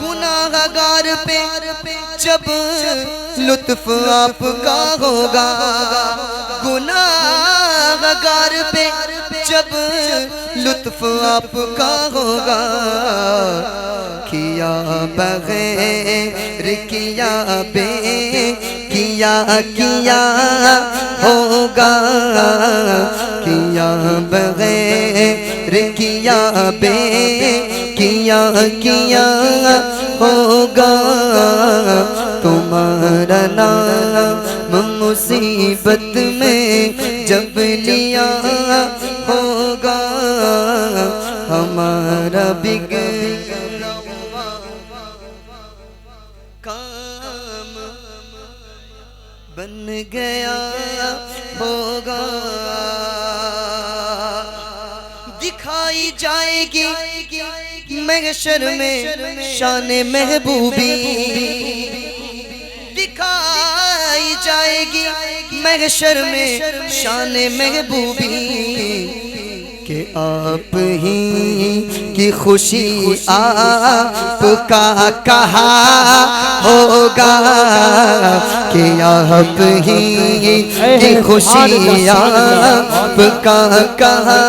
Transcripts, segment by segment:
گناہگار پہ جب لطف آپ کا ہوگا، گناہگار پہ جب لطف آپ کا ہوگا، کیا بغیر کیا بے کیا ہوگا، کیا بغیر کیا بے کیا ہوگا، تمہارا نام مصیبت میں جب لیا ہوگا، ہمارا بگڑا ہوا کام بن گیا ہوگا، دکھائی جائے گی محشر میں شان محبوبی، دکھائی جائے گی محشر میں شان محبوبی، کہ آپ ہی کی خوشی آپ کا کہا ہوگا، کہ آپ ہی کی خوشی آپ کا کہا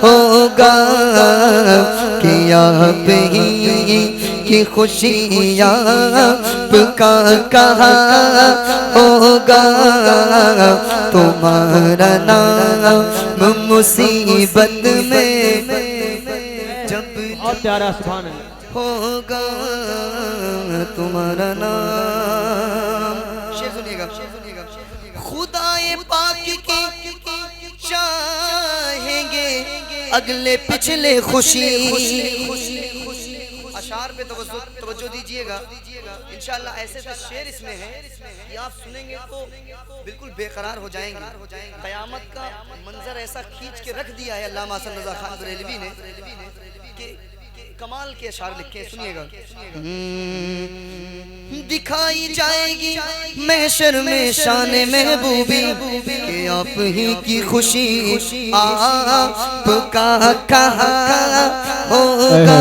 ہوگا، کہ آپ ہی کی خوشی آپ کا کہا ہوگا، تمہارا نام مصیبت میں جب پیارا سبحان اللہ ہوگا، تمہارا نام شعر سنیے گا، خدائے پاک کی چاہیں گے اگلے پچھلے خوشی، اشعار پہ توجہ دیجئے گا، انشاءاللہ ایسے شعر اس میں ہیں کہ آپ سنیں گے تو بالکل بے قرار ہو جائیں گے، قیامت کا منظر ایسا کھینچ کے رکھ دیا ہے علامہ حسن رضا خان بریلوی نے کہ کمال کے اشعار لکھے، سنیے گا، دکھائی جائے گی محشر میں شان محبوبی، کہ آپ ہی کی خوشی آپ کا کہا ہوگا،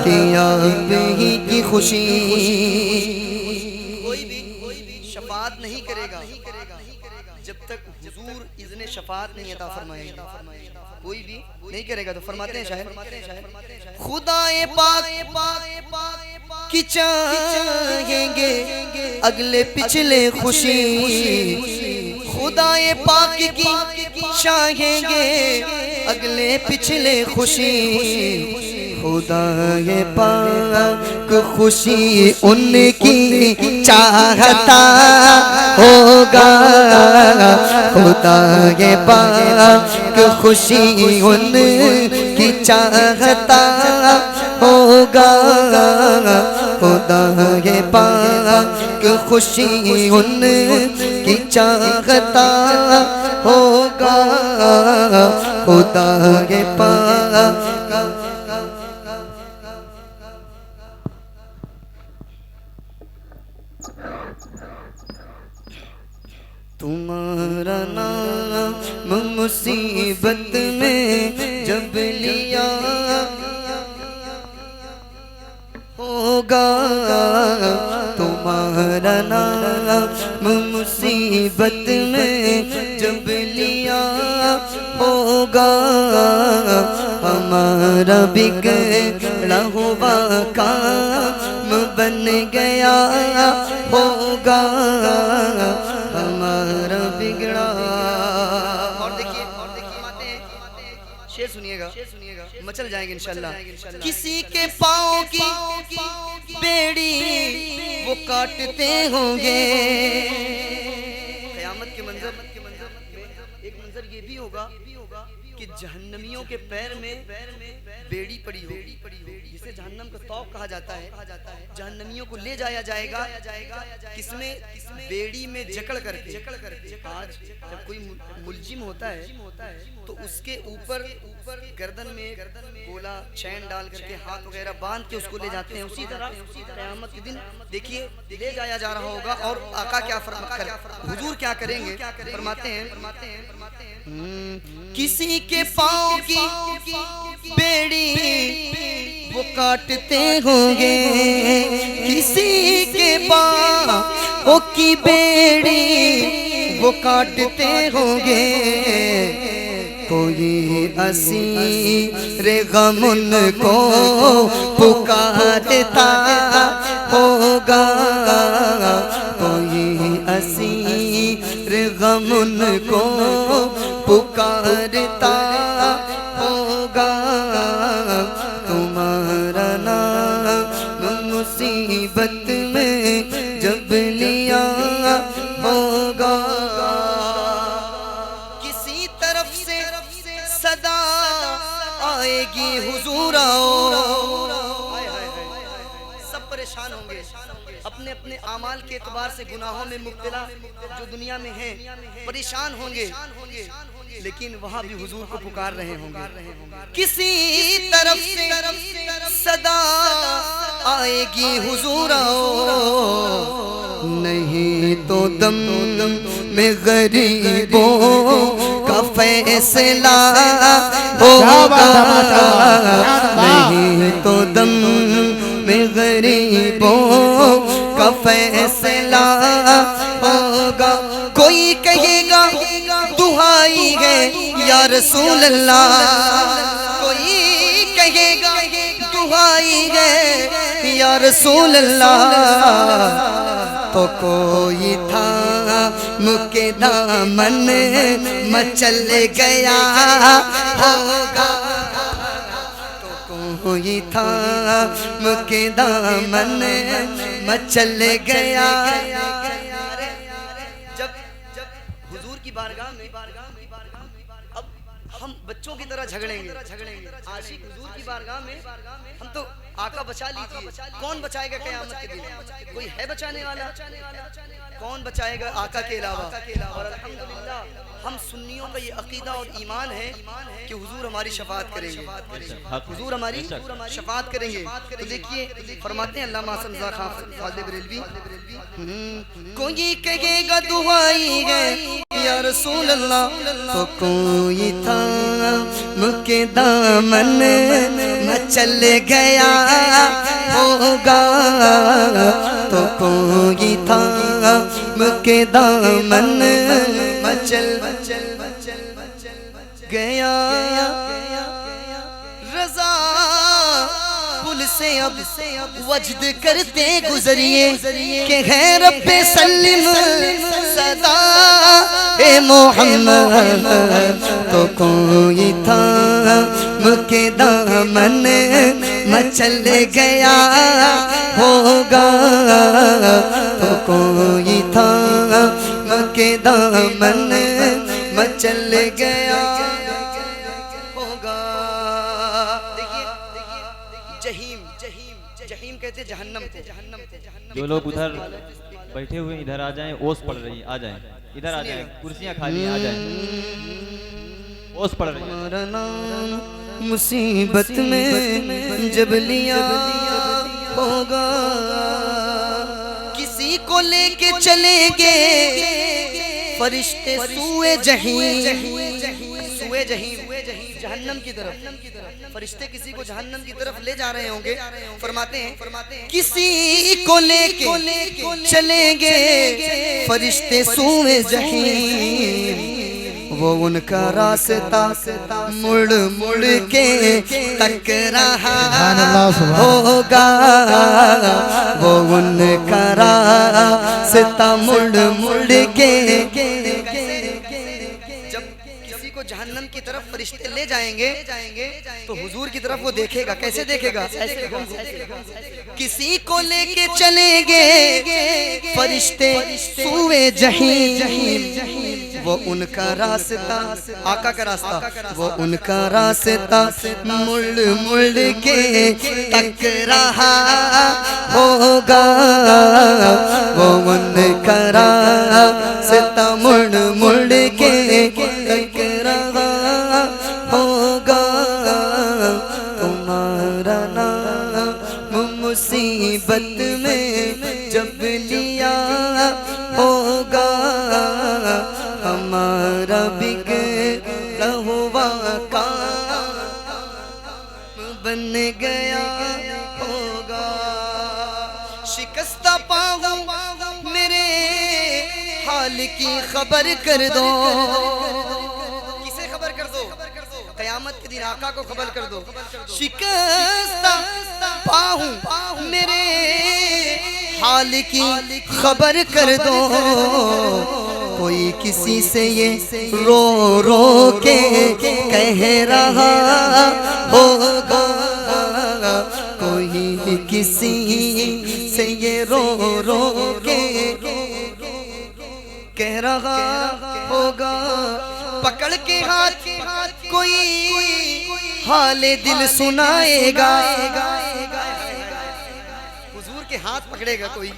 کہ آپ ہی کی خوشی، کوئی بھی شفاعت نہیں کرے گا جب تک حضور اذن شفاعت نہیں عطا فرمائیں گے، کوئی بھی نہیں کرے گا، تو فرماتے ہیں شاعر، خدائے پاک کی چاہیں گے اگلے پچھلے خوشی، خدائے پاک کی چاہیں گے اگلے پچھلے خوشی، خدائے پاک خوشی ان کی چاہتا ہوگا، خدائے پاک خوشی ان کی چاہتا ہوگا، خدائے پاک خوشی ان کی چاہتا ہوگا، خدائے پاک تمہارا نام مصیبت میں جب لیا ہوگا، تمہارا نام مصیبت میں جب لیا ہوگا، ہمارا بگڑا ہوا کام بن گیا ہوگا، ہمارا بگڑا، اور دیکھیے شعر سنیے گا، مچل جائیں گے انشاءاللہ، کسی کے پاؤں کی بیڑی وہ کاٹتے ہوں گے، قیامت کے منظر ایک منظر یہ بھی ہوگا کہ جہنمیوں کے پیر میں بیڑی پڑی ہوگی، جسے جہنم کا طوق کہا جاتا ہے، جہنمیوں کو لے جایا جائے گا کس میں، بیڑی میں جکڑ کر کے، آج جب کوئی ملزم ہوتا ہے تو اس کے اوپر گردن میں گولا چین ڈال کر کے ہاتھ وغیرہ باندھ کے اس کو لے جاتے ہیں، اسی طرح قیامت کے دن دیکھیے لے جایا جا رہا ہوگا، اور آقا کیا حضور کیا کریں گے، فرماتے ہیں کسی کے پاؤں کی بیڑی وہ کاٹتے ہوں گے، کسی کے پاؤں کی بیڑی وہ کاٹتے ہوں گے، کوئی اسیر غم ان کو پکارتا ہوگا، کوئی اسیر غم ان کو پکارتا ہوگا، تمہارا نام مصیبت میں جب لیا ہوگا، کسی طرف سے صدا آئے گی حضور آؤ، سب پریشان ہوں گے، اپنے اپنے اعمال کے اعتبار سے گناہوں میں مبتلا جو دنیا میں ہیں پریشان ہوں گے، لیکن وہاں بھی حضور کو پکار رہے ہوں گے، کسی طرف سے صدا آئے گی حضور آؤ، نہیں تو دم میں غریبوں کا فیصلہ ہوگا، نہیں تو دم میں غریبوں کا فیصلہ ہوگا، کوئی کہے گا دہائی ہے یا رسول اللہ، کوئی کہے گا دہائی ہے یا رسول اللہ، تو کوئی تھا کے دامن مچل گیا ہوگا، تو کوئی تھا کے دامن مچل گیا، جب حضور کی بارگاہ میں اب ہم بچوں کی طرح جھگڑیں گے، عاشق حضور کی بارگاہ میں ہم تو آقا بچا لیجئے، کون بچائے گا قیامت کے دن؟ کوئی ہے بچانے والا؟ کون بچائے گا آقا کے علاوہ؟ اور الحمدللہ ہم سنیوں کا یہ عقیدہ اور ایمان ہے کہ حضور ہماری شفاعت کریں گے، حضور ہماری شفاعت کریں گے۔ تو دیکھیے فرماتے ہیں علامہ حسن رضا خان فاضل بریلوی، کوئی کہے گا دعائی ہے یا رسول اللہ، تو کوئی تھا کے دامن مچل گیا ہوگا، تو کوئی تھا کے دامن مچل گیا، رضا پل سے اب وجد کرتے گزریے کہ ہے رب سلم صدا اے محمد، تو کوئی تھا کے دامن مچل گیا ہوگا، تو کوئی تھا کے دامن مچل گیا ہوگا۔ دیکھیے جہیم کہتے جہنم کو، جو لوگ ادھر بیٹھے ہوئے ادھر آ جائیں، اوس پڑ رہی ہے، آ جائیں ادھر، آ جائیں کرسیاں خالی ہیں، آ جائیں، اوس پڑ رہی ہے۔ مصیبت میں جب لیا ہوگا، کسی کو لے کے چلیں گے فرشتے سوئے جہیم، سوئے جہیم جہنم کی طرف، فرشتے کسی کو جہنم کی طرف لے جا رہے ہوں گے، فرماتے ہیں کسی کو لے کے چلیں گے فرشتے سوئے جہیم، وہ ان کا راستہ مڑ مڑ کے تک رہا ہوگا، وہ ان کا راستہ مڑ مڑ کے، جب کسی کو جہنم کی طرف فرشتے لے جائیں گے تو حضور کی طرف وہ دیکھے گا، کیسے دیکھے گا؟ کسی کو لے کے چلیں گے فرشتے سوئے جہیم، وہ ان کا راستہ، آقا کا راستہ، وہ ان کا راستہ مڑ مڑ کے تک رہا ہوگا، وہ ان کا راستہ مڑ مڑ کے تک رہا ہوگا، تمہارا نام مصیبت میں جب لیا ہوگا، ہمارا بگڑا ہوا بن گیا ہوگا. شکستہ پاؤں میرے حال کی خبر کر دو. کسے خبر کر دو؟ قیامت کے دن آقا کو خبر کر دو. شکستہ پاؤں میرے حال کی خبر کر دو. کوئی کسی سے یہ رو رو کے کہہ رہا ہوگا. کوئی کسی سے یہ رو رو کے کہہ رہا ہوگا. پکڑ کے ہاتھ کوئی حال دل سنائے گا. حضور کے ہاتھ پکڑے گا کوئی.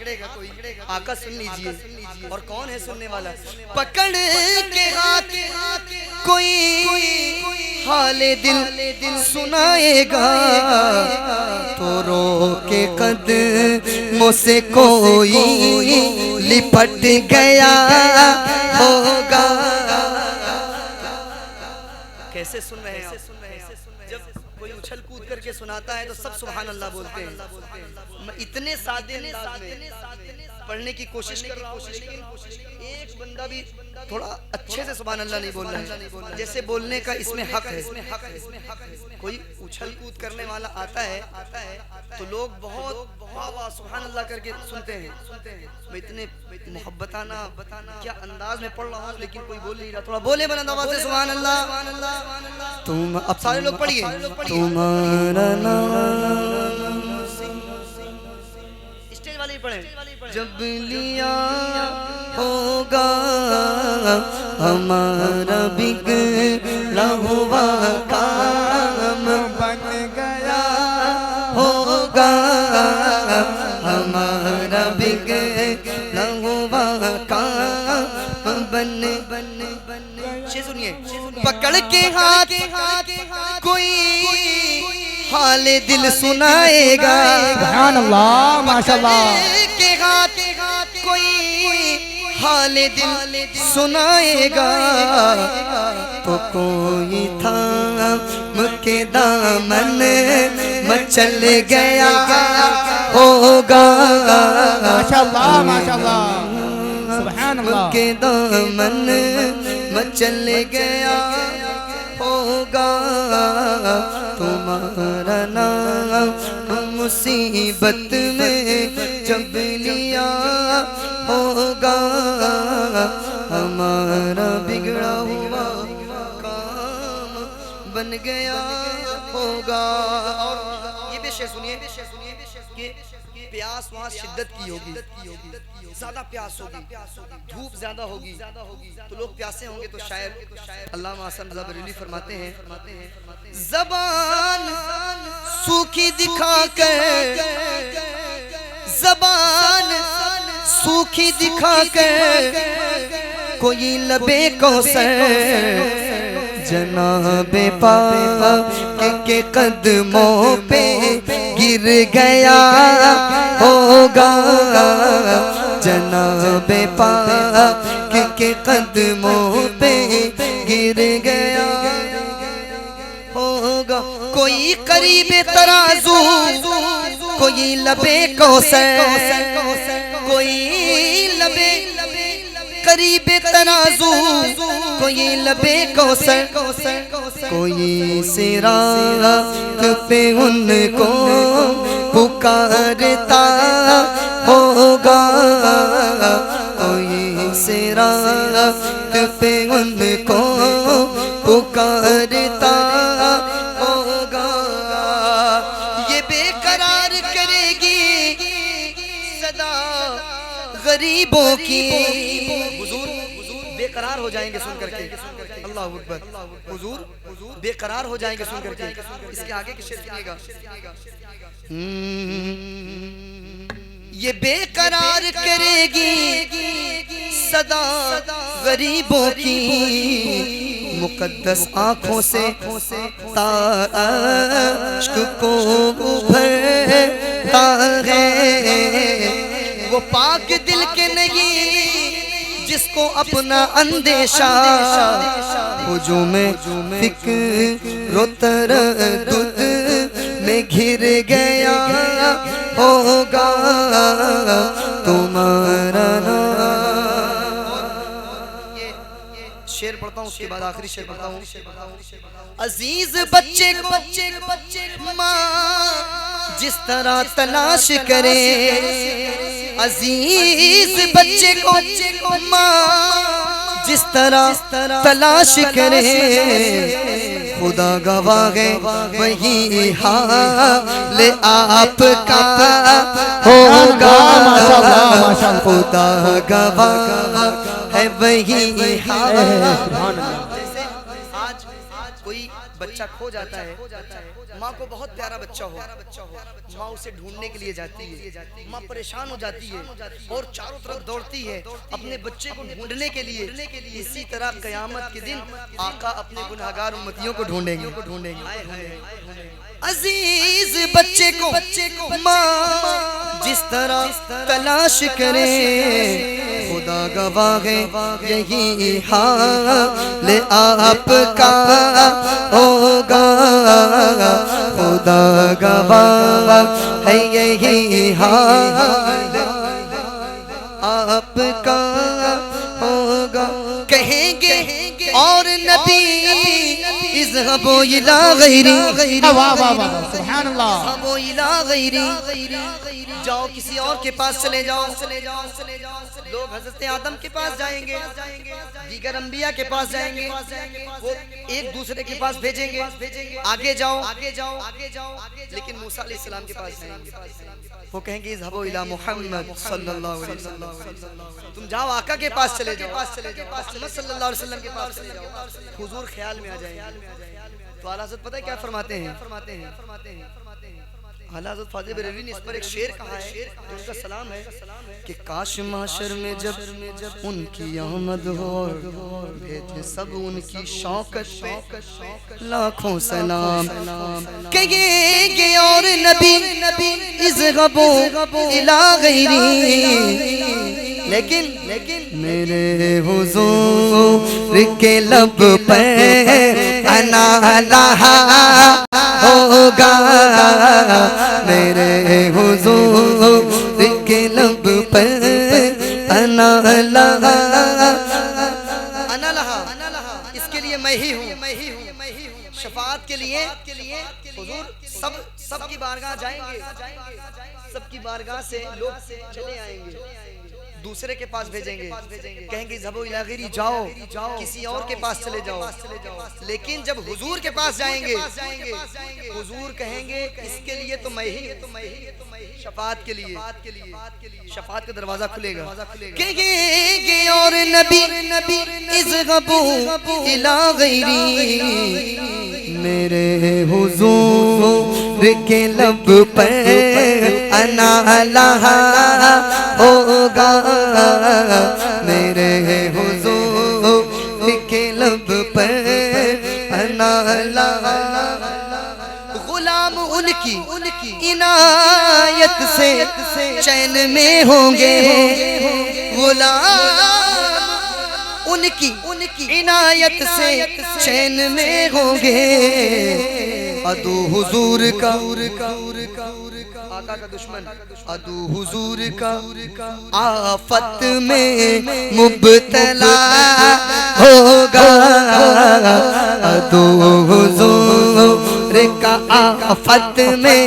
آقا سن لیجئے. اور کون ہے سننے والا؟ پکڑ کے ہاتھ کوئی حال دل سنائے گا. تو رو کے قدموں سے کوئی لپٹ گیا ہوگا. کیسے سن رہے ہیں آپ؟ جب کوئی اچھل کود کر کے سناتا ہے تو سب سبحان اللہ بولتے ہیں. میں اتنے سادے انداز میں پڑھنے کی کوشش کر رہا ہوں لیکن ایک بندہ بھی تھوڑا اچھے سے سبحان اللہ نہیں بول رہا ہے جیسے بولنے کا اس میں حق ہے. کوئی اچھل کود کرنے والا آتا ہے تو لوگ بہت سبحان اللہ کر کے سنتے ہیں. میں اتنے محبتانہ کیا انداز میں پڑھ رہا ہوں لیکن کوئی بول نہیں رہا. تھوڑا بولے بلند آواز سے سبحان اللہ. تم اب سارے لوگ پڑھیے. تمہارا نام اسٹیج والے ہی پڑھیں. جب لیا ہوگا ہمارا بگڑا ہوا کام بن گیا ہوگا. ہمارا بگڑا ہوا کام بن سنیے. پکڑ کے ہاتھ کوئی حال دل سنائے گا. سبحان اللہ ماشاءاللہ. کے ہاتھ کوئی حال دل سنائے گا. تو کوئی تھام کے دامن مچل گیا ہوگا. ماشاءاللہ ماشاءاللہ سبحان اللہ. کے دامن مچل گیا ہوگا. تمہارا نام مصیبت میں جب لیا ہوگا ہمارا بگڑا ہوا کام بن گیا ہوگا. اور یہ بھی شعر سنیے کہ پیاس وہاں شدت کی ہوگی. زیادہ پیاس ہوگی, دھوپ زیادہ ہوگی تو لوگ پیاسے ہوں گے. تو شاعر علامہ حسن رضا بریلوی فرماتے ہیں زبان سوکھی دکھا کر, زبان سوکھی دکھا کر کوئی لبے کوثر جناب پاک کے قدموں پہ گر گیا ہوگا. جناب پاک کے قدموں پہ گر گیا ہوگا. کوئی قریب ترازو کوئی لبے کوثر, کوئی لبے قریب ترازو کوئی لبے کوثر, کوئی صراط پہ ان کو پکارتا ہوگا. کوئی صراط پہ ان کو پکارتا ہوگا. یہ بے قرار کرے گی صدا غریبوں کی. حضور بے قرار ہو جائیں گے سن کر کے. اللہ اکبر. حضور بے قرار ہو جائیں گے سن کر کے. اس کے آگے کی شعر سنیے گا. یہ بے قرار کرے گی صدا غریبوں کی. مقدس آنکھوں سے عشق کو بھرتا ہے. وہ پاک دل کے نہیں جس کو اپنا اندیشہ ہجوم فکر و تردد میں گر گیا ہوگا تمہارا نام۔ شعر پڑھتا ہوں، اس کے بعد آخری شعر پڑھتا ہوں۔ عزیز بچے کو ماں جس طرح تلاش کرے، عزیز بچے کو ماں جس طرح تلاش کرے، خدا گواہ ہے وہی حال آپ کا ہوگا، خدا گواہ ہے وہی حال۔ آج کوئی بچہ کھو جاتا ہے، ماں کو بہت پیارا بچہ ہو، ماں اسے ڈھونڈنے کے لیے جاتی ہے، ماں پریشان ہو جاتی ہے اور چاروں طرف دوڑتی ہے اپنے بچے کو ڈھونڈنے کے لیے۔ اسی طرح قیامت کے دن آقا اپنے گناہگار امتیوں کو ڈھونڈیں گے۔ عزیز بچے کو ماں جس طرح تلاش کرے، خدا گواہ ہے یہی حال آپ کا ہوگا، خدا گواہ ہے یہی حال آپ کا ہوگا۔ کہیں گے اور نبی اذهبوا الى غیری، سبحان اللہ، اذهبوا الى غیری، جاؤ کسی اور کے پاس چلے جاؤ۔ لوگ حضرت آدم کے پاس جائیں گے، دیگر انبیاء کے پاس جائیں گے، وہ ایک دوسرے کے پاس بھیجیں گے، آگے جاؤ، لیکن موسیٰ علیہ السلام کے پاس جائیں گے، وہ کہیں گے اذهبوا الى محمد صلی اللہ علیہ وسلم، تم جاؤ آقا کے پاس چلے جاؤ، محمد صلی اللہ علیہ وسلم کے پاس چلے جاؤ، حضور خیال میں آ جائیں گے۔ تو اعلیٰ حضرت پتہ ہے کیا فرماتے ہیں؟ اعلیٰ حضرت فاضل بریلوی نے اس پر ایک شعر کہا ہے جو ان کا سلام ہے کہ کاش محشر میں جب ان کی آمد ہو، بھیجے سب ان کی شوکت پہ لاکھوں سلام، کہیں گے اور نبی اذهبوا الى غیری، لیکن میرے حضور کے لب پہ انا لہا ہوگا، میرے حضور کے لب پہ انا لہا، انا لہا اس کے لیے میں ہی ہوں، شفاعت کے لیے حضور سب کی بارگاہ جائیں گے، سب کی بارگاہ سے لوگ چلے آئیں گے، دوسرے کے پاس بھیجیں گے، کہیں گے اذهبوا الى غیری، جاؤ کسی اور کے پاس چلے جاؤ، لیکن جب حضور کے پاس جائیں گے حضور کہیں گے اس کے لیے تو میں ہی، شفاعت کے لیے شفاعت کا دروازہ کھلے گا، کہیں گے اور نبی اذهبوا الى غیری، میرے حضور کے لب پہ انا لہا ہوگا، میرے حضور کے لب پہ انا لہا، غلام ان کی عنایت سے چین میں ہوں گے، غلام ان کی عنایت سے چین میں ہوں گے، عدو حضور کا آقا کا دشمن، عدو حضور کا آفت میں مبتلا ہوگا، عدو حضور کا آفت میں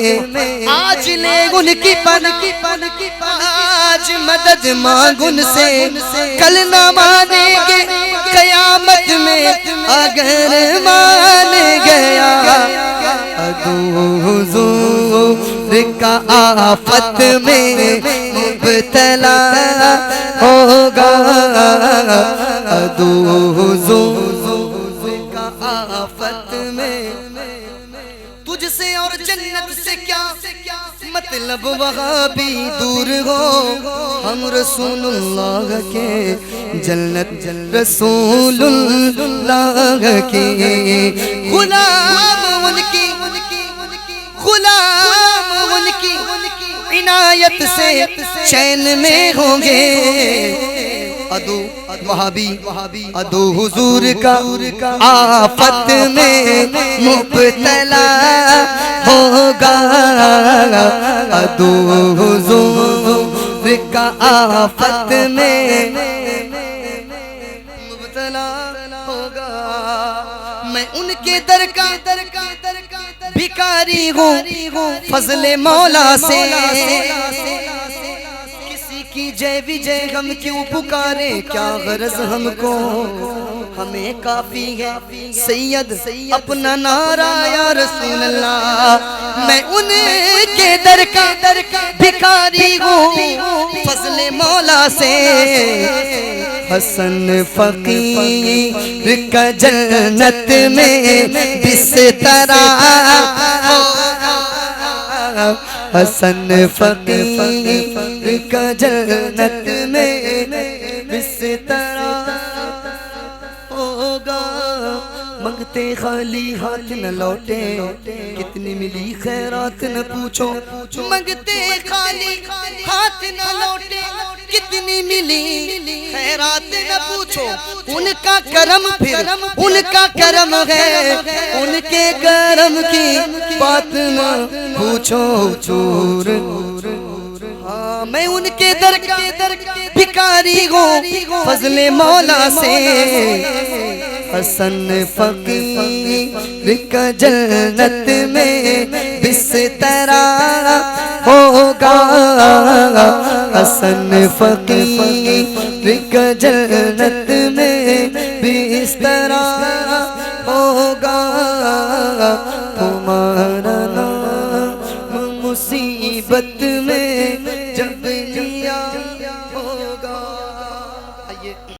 آج لے ان کی پناہ، آج مدد مانگ ان سے، کل نہ مانیں گے قیامت میں اگر مان گیا، عدو حضور کا آفت میں مبتلا ہوگا، عدو حضور کا آفت میں، تجھ سے اور جنت سے کیا مطلب وہاں بھی دور ہو، ہم رسول اللہ کے جنت رسول اللہ کے غلام ان کی عنایت سے چین میں ہوں گے، ادو وہابی ادو حضور کا آفت میں مبتلا ہوگا ادو حضور کا آفت میں مبتلا ہوگا میں ان کے در کا بھکاری ہوں فضل مولا سے کسی کی جے وجے ہم کیوں پکارے کیا غرض ہم کو ہمیں کافی ہے سید اپنا نعرہ یا رسول اللہ میں ان کے در کا بھکاری ہوں فضل مولا سے حسن فقیر کا جنت میں بسترا حسن فقیر کا جنت میں بسترا ہوگا منگتے خالی ہاتھ نہ لوٹے کتنی ملی خیرات نہ پوچھو منگتے خالی ہاتھ نہ لوٹے کتنی ملی خیرات نہ پوچھو ان کا کرم پھر ان کا کرم ہے ان کے کرم کی بات نہ پوچھو چور میں ان کے در کا بھکاری ہوں فضل مولا سے حسن فقیر کا جنت میں بسترا ہوگا حسن فقیر کا جنت میں بسترا ہوگا